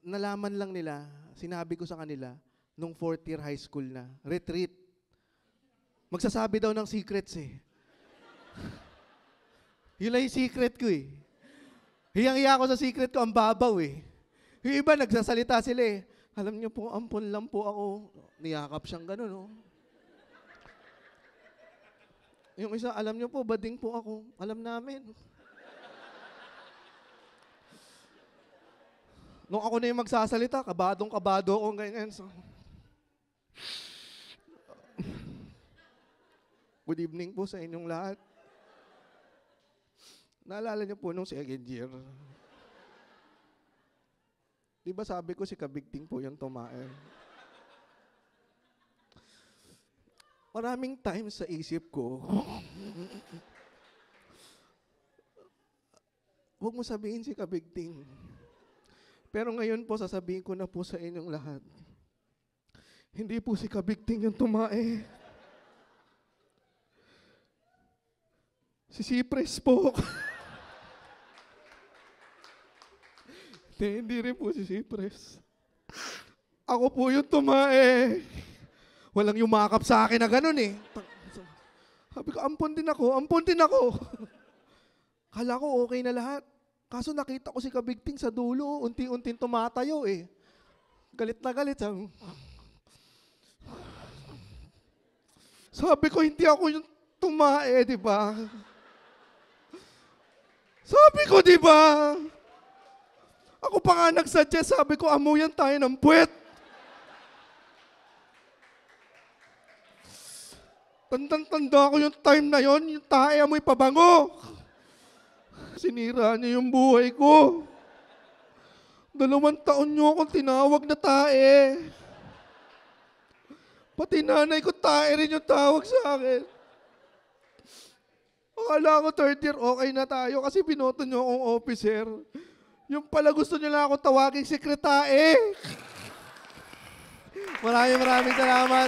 nalaman lang nila, sinabi ko sa kanila, nung 4th year high school na, retreat. Magsasabi daw ng secrets eh. Yun lang yung secret ko eh. Hiyang-hiya ako sa secret ko, ang babaw eh. Yung iba, nagsasalita sila eh. Alam niyo po, ampon lang po ako. Niyakap siyang gano'n, no? Yung isa, alam niyo po, bading po ako. Alam namin. Nung ako na yung magsasalita, kabadong-kabado ako ganyan. So, good evening po sa inyong lahat. Naalala niyo po nung second year. Di ba sabi ko si Kabigting po yung tumae? Maraming times sa isip ko, huwag mo sabihin si Kabigting. Pero ngayon po, sasabihin ko na po sa inyong lahat, hindi po si Kabigting yung tumae. Si Cypress po. Hindi rin po si Cypress. Ako po yung tumae. Walang yumakap sa akin na ganun eh. Sabi ko, ampon din ako, ampon din ako. Kala ko okay na lahat. Kaso nakita ko si Kabigting sa dulo, unti-unting tumatayo eh. Galit na galit. Sabi ko, hindi ako yung tumae, di ba? Sabi ko, di ba? Ako pa nga nagsuggest, sabi ko, amuyan tayo ng puwet. Tandang-tanda ko yung time na yon, yung tae amoy pabango. Sinira niya yung buhay ko. 2 taon niyo akong tinawag na tae. Pati nanay ko tae rin yung tawag sa akin. Akala ko 3rd year okay na tayo kasi binoto niyo akong officer. Yung pala gusto niyo lang ako tawaging sekretary. Maraming salamat.